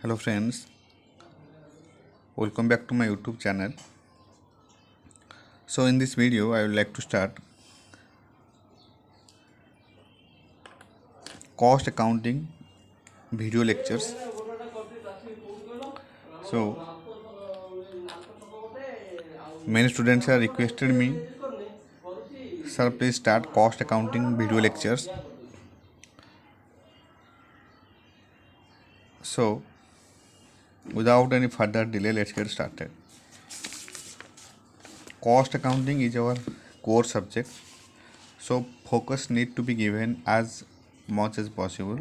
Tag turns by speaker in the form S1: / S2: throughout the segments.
S1: Hello friends, welcome back to my YouTube channel. So in this video I would like to start cost accounting video lectures. So many students have requested me, sir please start cost accounting video lectures. So without any further delay, let's get started. Cost accounting is our core subject, so focus need to be given as much as possible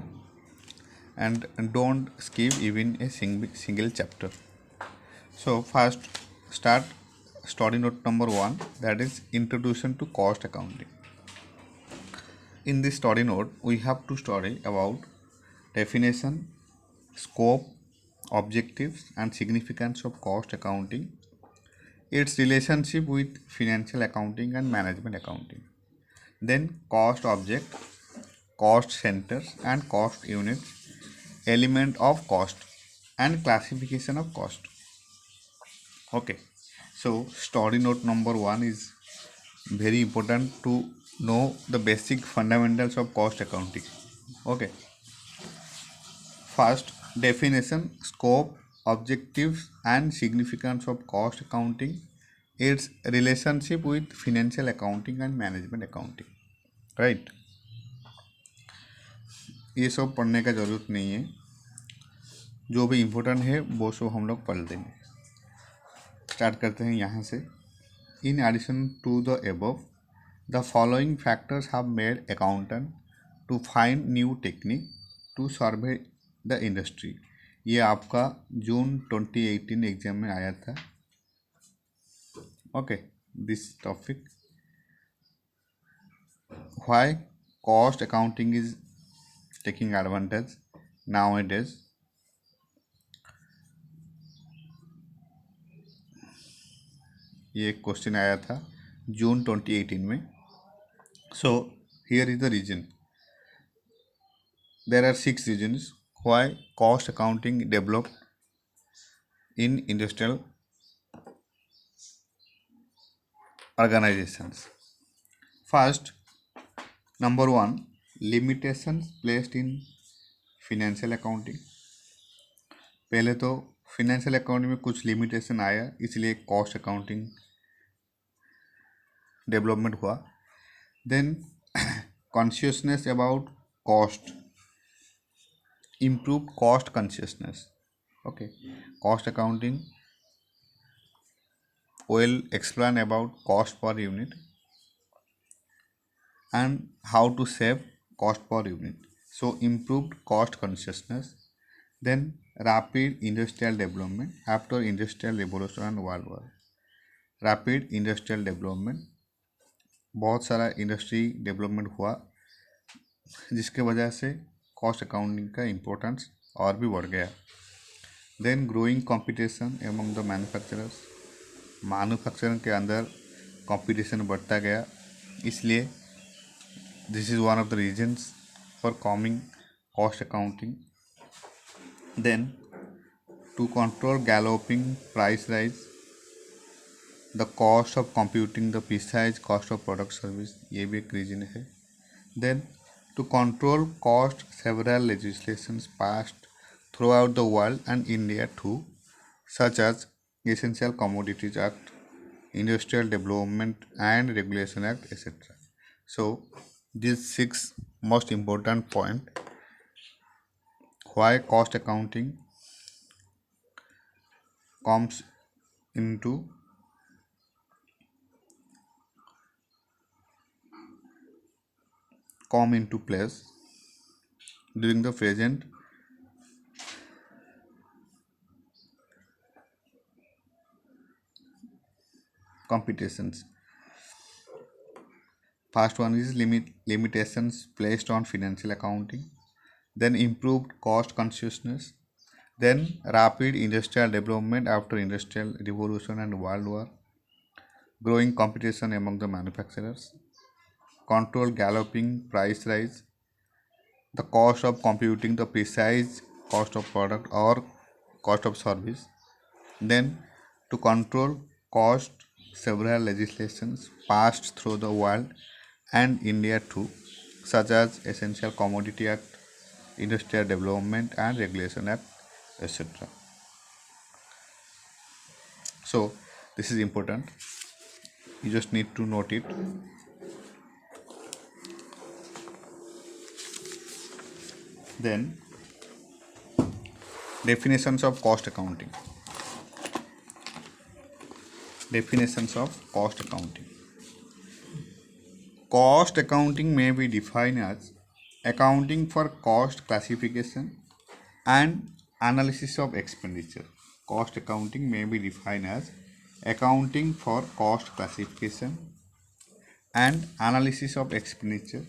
S1: and don't skip even a single chapter. So first start study note number 1, that is introduction to cost accounting. In this study note we have to study about definition, scope, objectives and significance of cost accounting, its relationship with financial accounting and management accounting, then cost object, cost centers and cost units, element of cost and classification of cost. Okay, so study note number 1 is very important to know the basic fundamentals of cost accounting. Okay, first definition, scope, objectives and significance of cost accounting, its relationship with financial accounting and management accounting. Right, ये सब पढ़ने का ज़रूरत नहीं है, जो भी important है वो सब हम लोग पढ़ देंगे. स्टार्ट करते हैं यहाँ से. In addition to the above, the following factors have made accountant to find new technique to survey the industry. ये आपका जून 2018 एग्जाम में आया था. Okay, this topic, why cost accounting is taking advantage nowadays. ये क्वेश्चन आया था जून 2018 में. So here is the reason. There are 6 reasons why cost accounting developed in industrial organizations. First, number 1, limitations placed in financial accounting. पहले तो financial accounting में कुछ limitation आया, इसलिए कॉस्ट अकाउंटिंग डेवलपमेंट हुआ. Then consciousness about cost, improved cost consciousness. Okay, cost accounting will explain about cost per unit and how to save cost per unit. So improved cost consciousness. Then rapid industrial development after industrial revolution and world war. Rapid industrial development, बहुत सारा industry development हुआ जिसके वजह से cost accounting का importance और भी बढ़ गया. Then growing competition among the manufacturers, manufacturing के अंदर कंपटीशन बढ़ता गया, इसलिए this is one of the reasons for coming cost accounting. Then to control galloping price rise, the cost of computing the precise cost of product service, ये भी एक reason है. Then to control cost, several legislations passed throughout the world and India too, such as Essential Commodities Act, Industrial Development and Regulation Act, etc. So these 6 most important point why cost accounting comes into place during the present competitions. First one is limitations placed on financial accounting, then improved cost consciousness, then rapid industrial development after industrial revolution and world war, growing competition among the manufacturers, control galloping price rise, the cost of computing the precise cost of product or cost of service. Then to control cost, several legislations passed through the world and India too, such as Essential Commodity Act, Industrial Development and Regulation Act, etc. So this is important. You just need to note it. Then definitions of cost accounting. Definitions of cost accounting. Cost accounting may be defined as accounting for cost classification and analysis of expenditure. Cost accounting may be defined as accounting for cost classification and analysis of expenditure,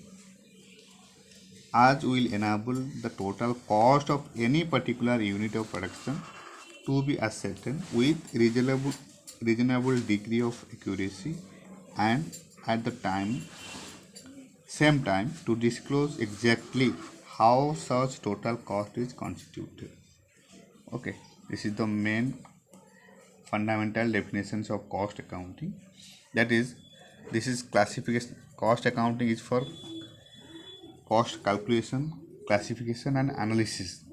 S1: as will enable the total cost of any particular unit of production to be ascertained with reasonable degree of accuracy, and at the same time to disclose exactly how such total cost is constituted. Okay, this is the main fundamental definitions of cost accounting. That is, this is classification. Cost accounting is for cost calculation, classification and analysis,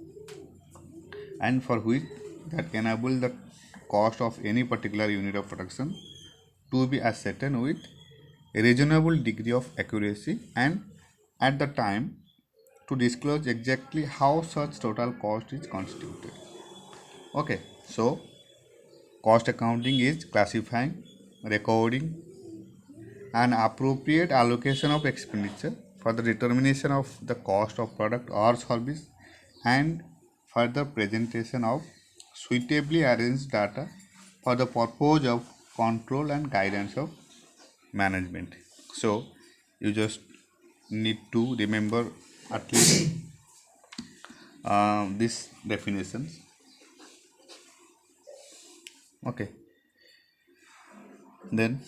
S1: and for which that enable the cost of any particular unit of production to be ascertained with a reasonable degree of accuracy, and at the time to disclose exactly how such total cost is constituted. Okay, so cost accounting is classifying, recording an appropriate allocation of expenditure for the determination of the cost of product or service, and further presentation of suitably arranged data for the purpose of control and guidance of management. So you just need to remember at least these definitions. Okay, then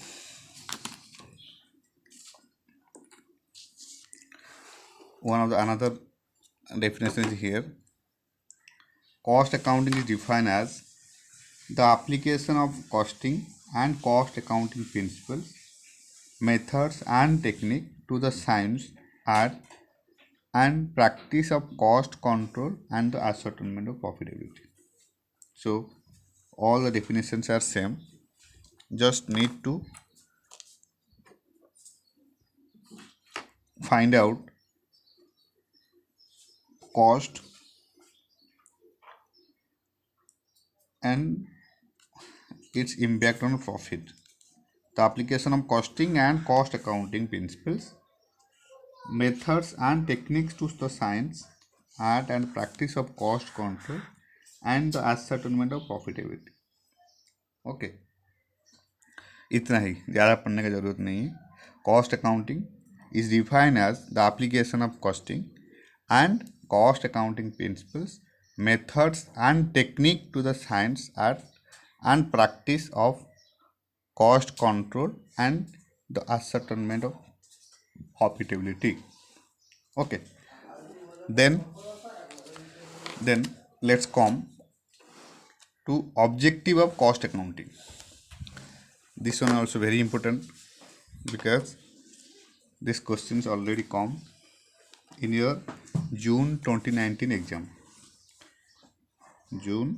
S1: another definition is here. Cost accounting is defined as the application of costing and cost accounting principles, methods and technique to the science, art and practice of cost control and the ascertainment of profitability. So all the definitions are same. Just need to find out cost and its impact on profit. The application of costing and cost accounting principles, methods and techniques to the science, art and practice of cost control and the ascertainment of profitability. Okay, इतना ही, ज़्यादा पढ़ने की ज़रूरत नहीं है. Cost accounting is defined as the application of costing and cost accounting principles, methods and technique to the science, art and practice of cost control and the ascertainment of profitability. Okay, then let's come to objective of cost accounting. This one also very important because this questions already come in your June 2019 exam. June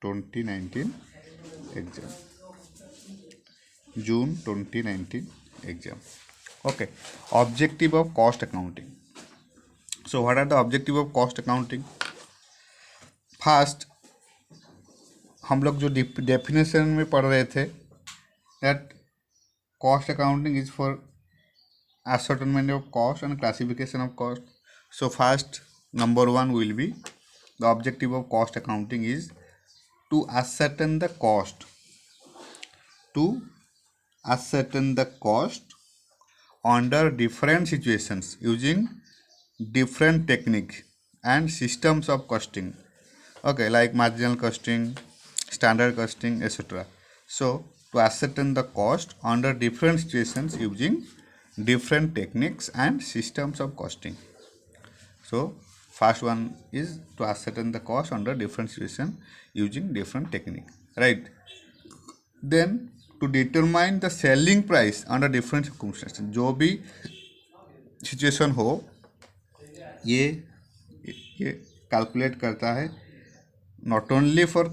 S1: 2019 exam. June 2019 exam. Okay, objective of cost accounting. So what are the objective of cost accounting? First, हम लोग जो definition में पढ़ रहे थे that cost accounting is for ascertainment of cost and classification of cost. So first, number one will be the objective of cost accounting is to ascertain the cost. To ascertain the cost under different situations using different techniques and systems of costing. Okay, like marginal costing, standard costing, etc. So to ascertain the cost under different situations using different techniques and systems of costing. So First one is to ascertain the cost under different situation using different technique, right? Then to determine the selling price under different circumstances, जो भी situation हो ये ये calculate करता है, not only for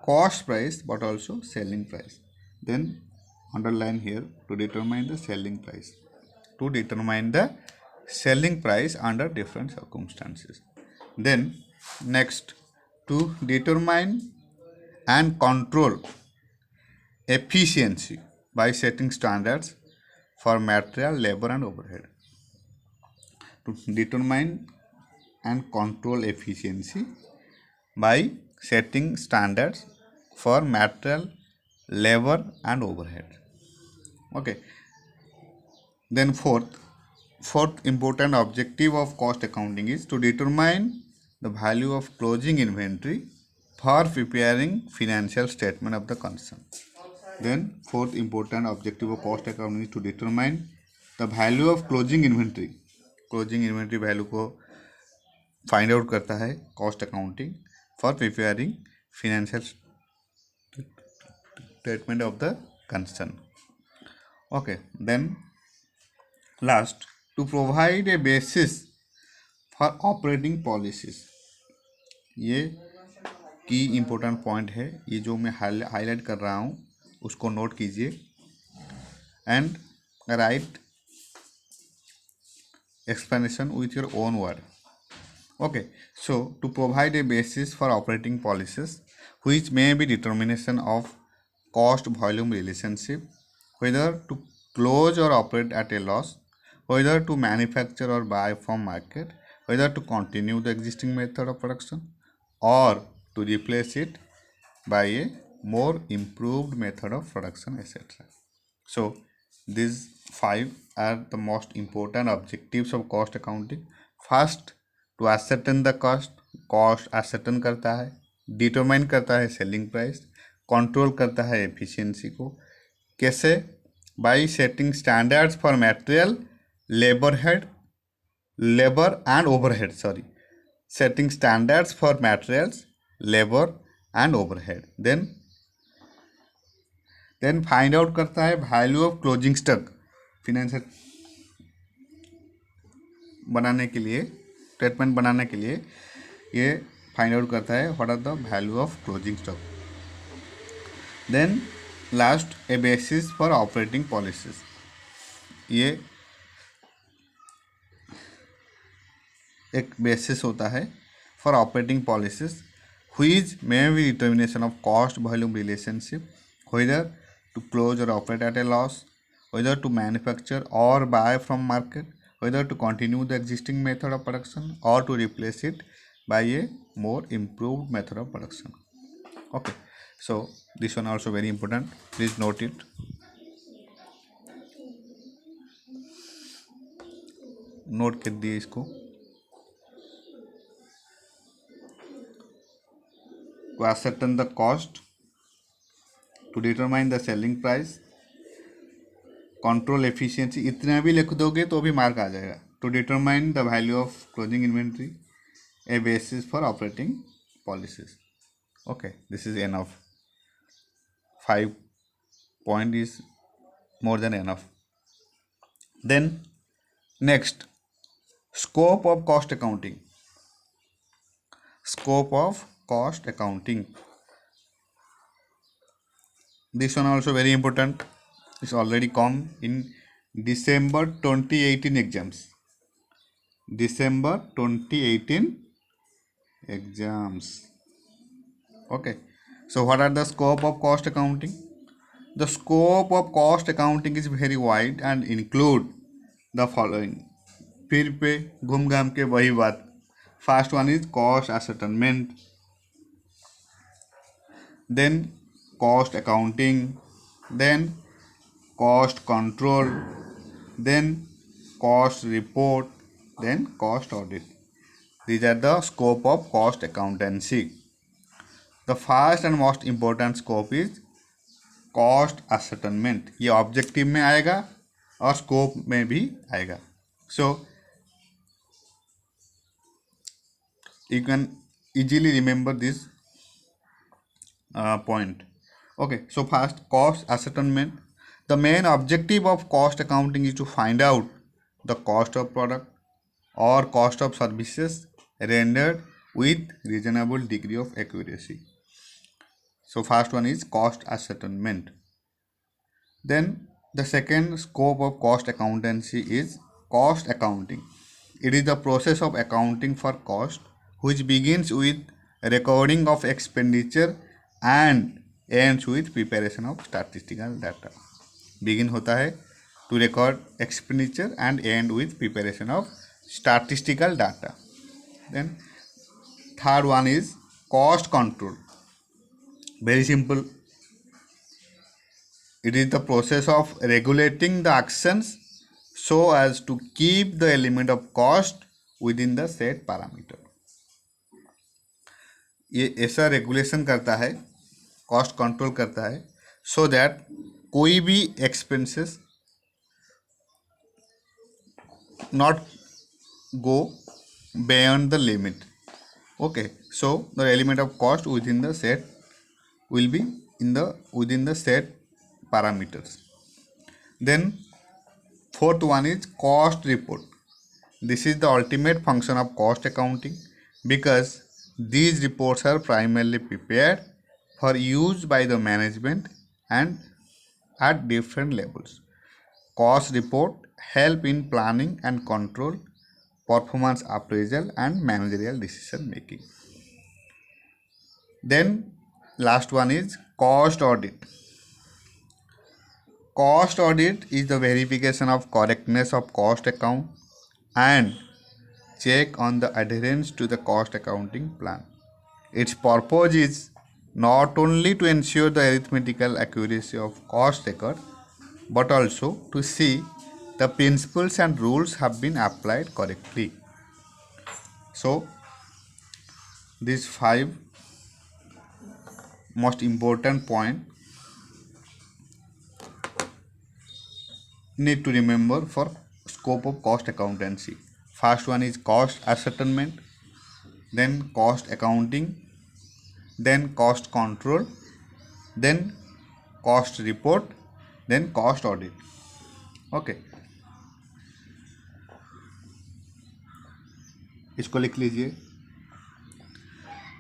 S1: cost price but also selling price. Then underline here, to determine the selling price, to determine the selling price under different circumstances. Then next, to determine and control efficiency by setting standards for material, labor and overhead. To determine and control efficiency by setting standards for material, labor and overhead. Okay. Then fourth important objective of cost accounting is to determine the value of closing inventory for preparing financial statement of the concern. Then fourth important objective of cost accounting is to determine the value of closing inventory. Closing inventory value को find out करता है cost accounting for preparing financial statement of the concern. Okay. Then last, to provide a basis for operating policies. ये की important point है, ये जो मैं highlight कर रहा हूँ उसको नोट कीजिए and right explanation with your own word. Okay, so to provide a basis for operating policies which may be determination of cost volume relationship, whether to close or operate at a loss, whether to manufacture or buy from market, whether to continue the existing method of production or to replace it by a more improved method of production, etc. So these 5 are the most important objectives of cost accounting. First, to ascertain the cost ascertain करता है, determine करता है selling price, control करता है efficiency को. कैसे? by setting standards for material, labor and overhead. Setting standards for materials, labor and overhead. Then find out करता है value of closing stock. Financial बनाने के लिए, स्टेटमेंट बनाने के लिए ये फाइंड आउट करता है what are the value of closing stock. Then last, a basis for operating policies. ये एक बेसिस होता है for operating policies which may be determination of cost volume relationship, whether to close or operate at a loss, whether to manufacture or buy from market, whether to continue the existing method of production or to replace it by a more improved method of production. Okay, so this one also very important, please note it. Note कर दिए इसको. To ascertain the cost, to determine the selling price, control efficiency, इतना भी लिख दोगे तो भी mark आ जाएगा. To determine the value of closing inventory, a basis for operating policies. Okay, this is enough. 5 point is more than enough. Then next, scope of cost accounting. Scope of cost accounting, this one also very important. It's already come in December 2018 exams. December 2018 exams. Okay. So what are the scope of cost accounting? The scope of cost accounting is very wide and include the following. फिर पे घूम घाम के वही बात. First one is cost ascertainment. Then cost accounting. Then cost control, then cost report, then cost audit. These are the scope of cost accountancy. The first and most important scope is cost ascertainment. ये objective में आएगा और scope में भी आएगा. So You can easily remember this point. Okay, so first, cost ascertainment. The main objective of cost accounting is to find out the cost of product or cost of services rendered with reasonable degree of accuracy. So first one is cost ascertainment. Then the second scope of cost accountancy is cost accounting. It is the process of accounting for cost which begins with recording of expenditure and ends with preparation of statistical data. Begin होता है to record expenditure and end with preparation of statistical data. Then third one is cost control. Very simple. It is the process of regulating the actions so as to keep the element of cost within the set parameter. ये ऐसा regulation करता है, cost control करता है, so that कोई भी expenses not go beyond the limit. Okay, so the element of cost within the set will be within the set parameters. Then fourth one is cost report. This is the ultimate function of cost accounting because these reports are primarily prepared for use by the management and at different levels. Cost report help in planning and control, performance appraisal and managerial decision making. Then last one is cost audit. Cost audit is the verification of correctness of cost account and check on the adherence to the cost accounting plan. Its purpose is not only to ensure the arithmetical accuracy of cost record but also to see the principles and rules have been applied correctly. So these 5 most important point need to remember for scope of cost accountancy. First one is cost ascertainment, then cost accounting, then cost control, then cost report, then cost audit. Okay, इसको लिख लीजिए.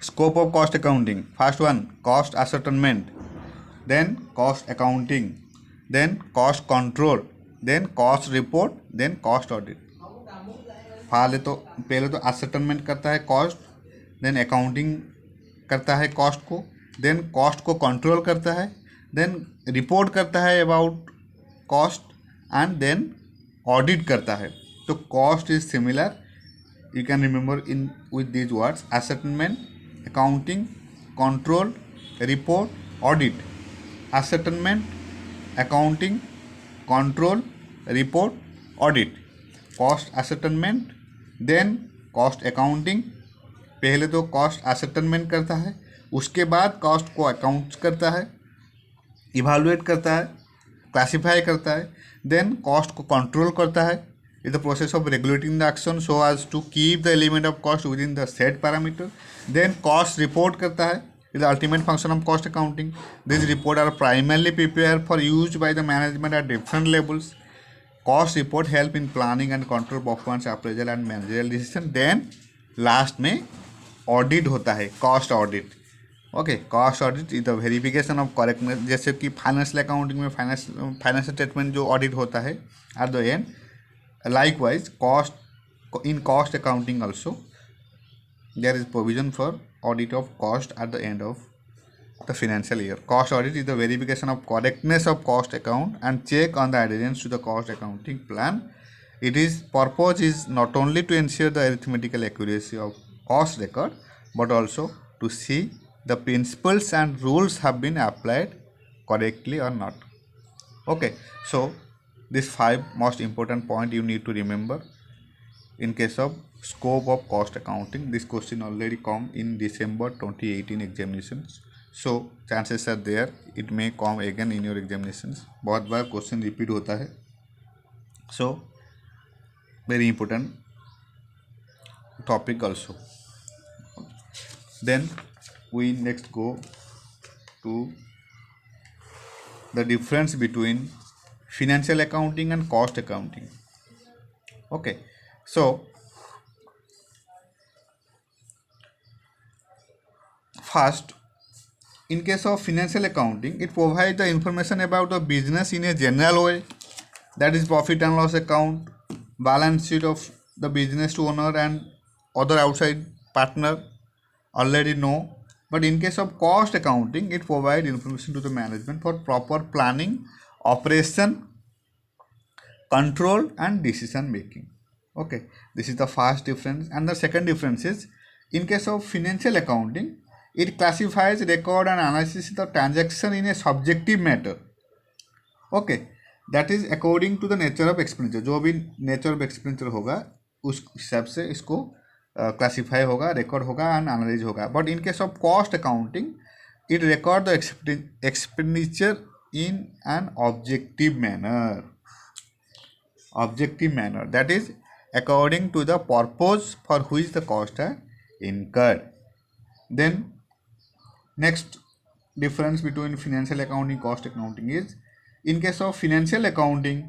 S1: Scope of cost accounting. First one cost ascertainment, then cost accounting, then cost control, then cost report, then cost audit. पहले तो ascertainment करता है cost, then accounting करता है cost को, देन कॉस्ट को कंट्रोल करता है, देन रिपोर्ट करता है about cost and then audit करता है. तो cost is similar, you can remember in with these words: ascertainment, accounting, control, report, audit. Ascertainment, accounting, control, report, audit. Cost ascertainment, then cost accounting. पहले तो cost ascertainment करता है, उसके बाद cost को अकाउंट करता है, इवालुएट करता है, क्लासीफाई करता है, देन कॉस्ट को कंट्रोल करता है. is the process of regulating the action so as to keep the element of cost within the set parameter. Then cost report करता है, is the ultimate function of cost accounting. These reports are primarily prepared for use by the management at different levels. Cost report help in planning and control, performance appraisal and managerial decision. Then last में audit होता है, cost audit. Okay, cost audit is the verification of correctness. जैसे कि financial accounting में financial statement जो audit होता है eight the and, likewise in cost accounting also there is provision for audit of cost at the end of the financial year. Cost audit is the verification of correctness of cost account and check on the adherence to the cost accounting plan. Its purpose is not only to ensure the arithmetical accuracy of cost record but also to see the principles and rules have been applied correctly or not. Okay, so these 5 most important point you need to remember in case of scope of cost accounting. This question already come in December 2018 examinations, so chances are there it may come again in your examinations. बहुत बार question repeat होता है, so very important topic also. Then we next go to the difference between financial accounting and cost accounting. Okay, so first, in case of financial accounting, it provides the information about the business in a general way, that is profit and loss account, balance sheet of the business to owner and other outside partner already know. But in case of cost accounting, it provides information to the management for proper planning, operation, control and decision making. Okay, this is the first difference. And the second difference is, in case of financial accounting, it classifies, record and analysis the transaction in a subjective matter. Okay, that is according to the nature of expenditure. जो भी nature of expenditure होगा उस हिसाब से इसको classify होगा, record होगा and analyse होगा. But in case of cost accounting, it record the expenditure in an objective manner. Objective manner, that is according to the purpose for which the cost are incurred. Then next difference between financial accounting cost accounting is, in case of financial accounting,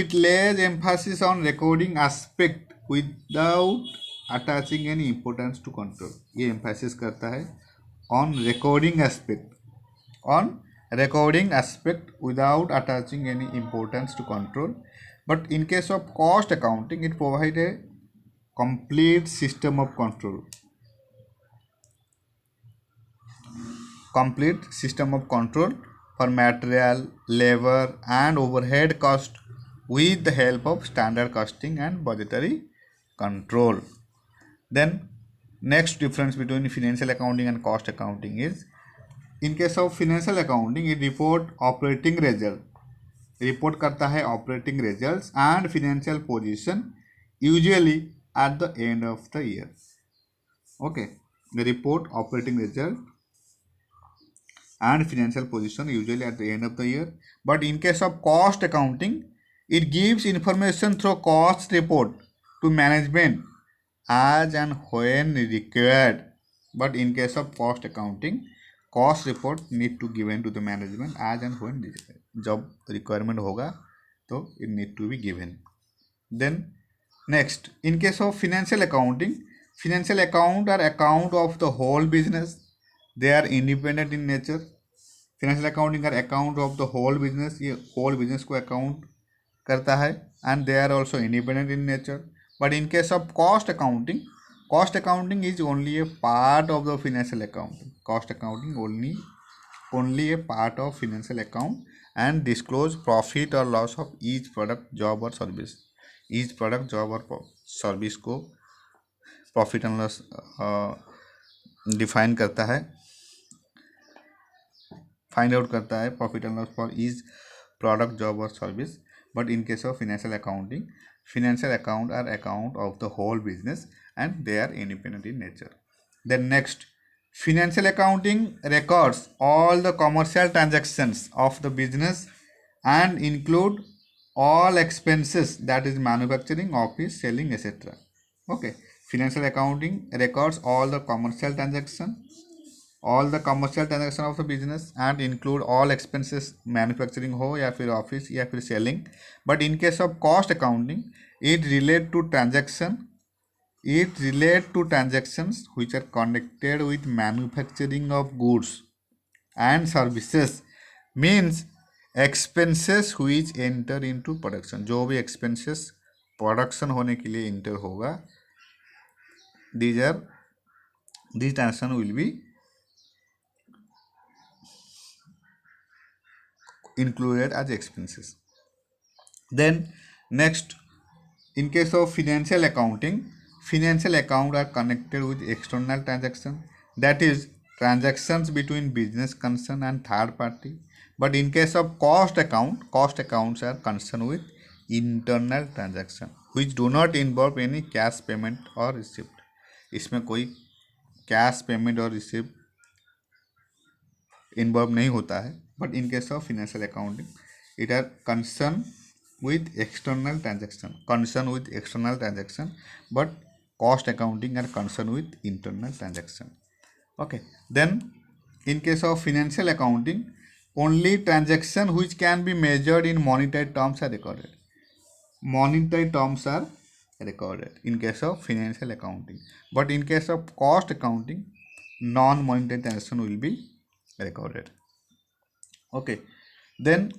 S1: it lays emphasis on recording aspect without attaching any importance to control. ये emphasis करता है on recording aspect without attaching any importance to control. But in case of cost accounting, it provides a complete system of control. For material, labor and overhead cost with the help of standard costing and budgetary control. Then next difference between financial accounting and cost accounting is, in case of financial accounting, it report operating result, report करता है operating results and financial position usually at the end of the year. Okay, report operating result and financial position usually at the end of the year. But in case of cost accounting, it gives information through cost report to management as and when required. But in case of cost accounting, cost report need to given to the management as and when जब requirement होगा तो it need to be given. Then next, in case of financial accounting, financial account are account of the whole business. They are independent in nature. Financial accounting are account of the whole business. ये whole business को account करता है and they are also independent in nature. But in case of cost accounting is only a part of the financial accounting. Cost accounting only a part of financial account and disclose profit or loss of each product, job or service. Each product, job or service को profit and loss define करता है, find out करता है profit and loss for each product, job or service. But in case of financial accounting, financial account are account of the whole business and they are independent in nature. Then next, financial accounting records all the commercial transactions of the business and include all expenses, that is manufacturing, office, selling, etc. Okay, financial accounting records all the commercial transaction of the business and include all expenses, manufacturing हो या फिर office या फिर selling. But in case of cost accounting, it relate to transactions which are connected with manufacturing of goods and services, means expenses which enter into production. जो भी expenses production होने के लिए इंटर होगा, these transaction will be included as expenses. Then next, in case of financial accounting, financial account are connected with external transaction, that is transactions between business concern and third party. But in case of cost accounts are concerned with internal transaction which do not involve any cash payment or receipt. इसमें कोई cash payment और receipt involve नहीं होता है. But in case of financial accounting, it are concerned with external transaction, but cost accounting are concerned with internal transaction. Okay, then in case of financial accounting, only transaction which can be measured in monetary terms are recorded. Monetary terms are recorded in case of financial accounting, but in case of cost accounting, non-monetary transaction will be recorded. Okay, then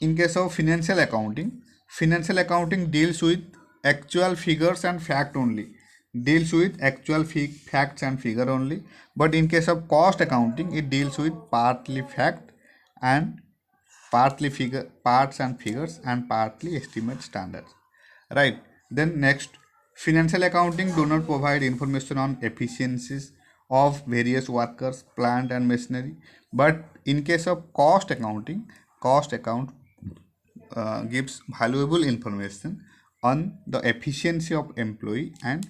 S1: in case of financial accounting deals with actual figures and fact only, deals with actual facts and figure only. But in case of cost accounting, it deals with partly fact and partly figure, parts and figures, and partly estimate standards, right? Then next, financial accounting do not provide information on efficiencies of various workers, plant and machinery. But in case of cost accounting, cost account gives valuable information on the efficiency of employee and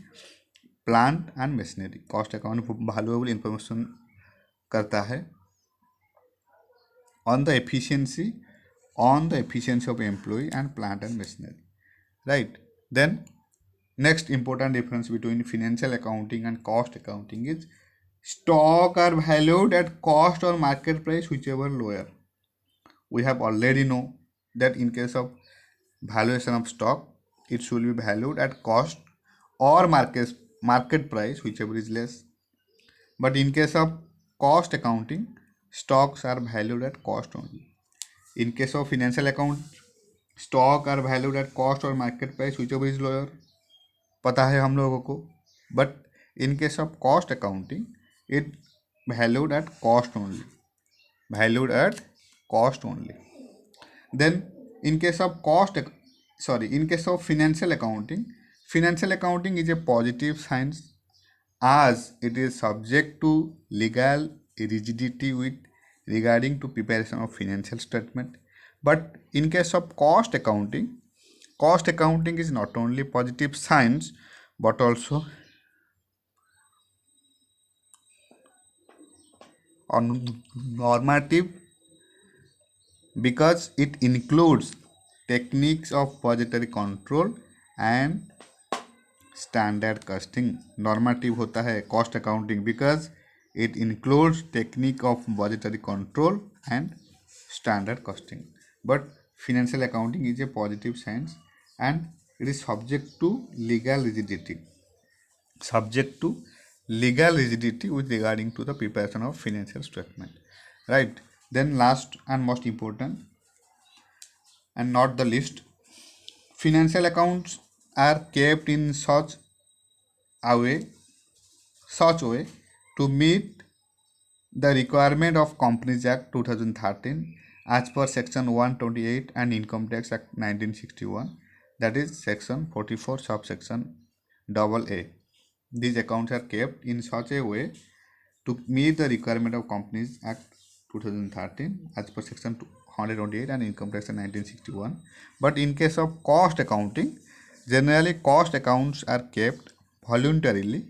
S1: plant and machinery. Cost account valuable information करता है on the efficiency of employee and plant and machinery, right? Then next important difference between financial accounting and cost accounting is stock are valued at cost or market price, whichever lower. We have already know that in case of valuation of stock, it should be valued at cost or market price, whichever is less. But in case of cost accounting, stocks are valued at cost only. In case of financial account, stock are valued at cost or market price, whichever is lower, पता है हम लोगों को. But in case of cost accounting, it valued at cost only, valued at cost only. Then in case of in case of financial accounting is a positive science as it is subject to legal rigidity with regarding to preparation of financial statement. But in case of cost accounting is not only positive science but also on normative, because it includes techniques of budgetary control and standard costing. Normative होता है cost accounting because it includes technique of budgetary control and standard costing. But financial accounting is a positive science and it is subject to legal rigidity with regarding to the preparation of financial statement, right? Then last and most important and not the least, financial accounts are kept in such way to meet the requirement of Companies Act 2013 as per section 128 and Income Tax Act 1961, that is section 44 subsection AA. These accounts are kept in such a way to meet the requirement of Companies Act 2013 as per section 128 and Income Tax Act 1961. But in case of cost accounting, generally cost accounts are kept voluntarily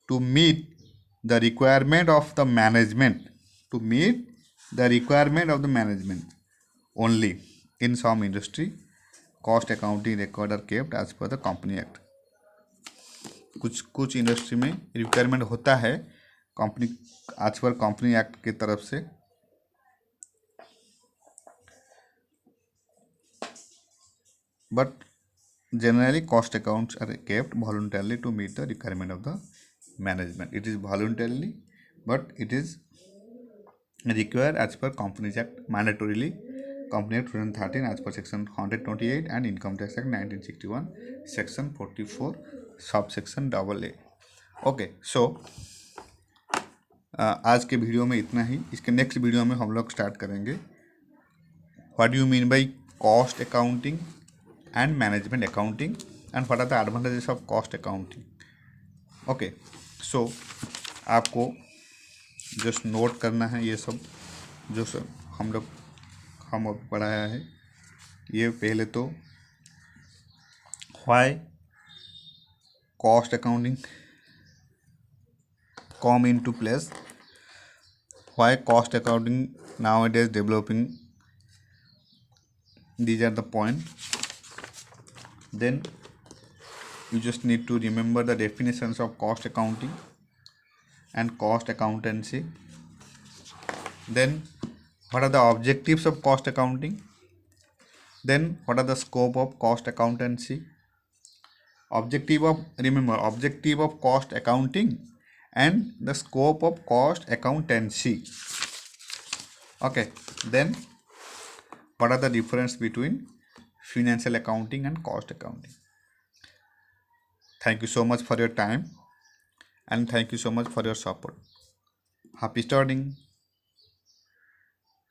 S1: to meet the requirement of the management, only. In some industry, cost accounting record are kept as per the Company Act. कुछ industry में requirement होता है company आज पर company act की तरफ से, but generally cost accounts are kept voluntarily to meet the requirement of the management. It is voluntarily, but it is required as per Companies Act mandatorily. Company Act 2013 as per section 128 and Income Tax Act 1961 section 44 subsection AA. Okay, सो आज के video में इतना ही. इसके next video में हम लोग start करेंगे what do you mean by cost accounting and management accounting and what are the advantages of cost accounting. Okay, so आपको जस्ट नोट करना है ये सब जो सब हम अब पढ़ाया है. ये पहले तो why cost accounting come into place, why cost accounting nowadays developing, these are the point. Then you just need to remember the definitions of cost accounting and cost accountancy. Then what are the objectives of cost accounting? Then what are the scope of cost accountancy? Objective of cost accounting and the scope of cost accountancy. Okay, then what are the difference between financial accounting and cost accounting? Thank you so much for your time and thank you so much for your support. Happy studying.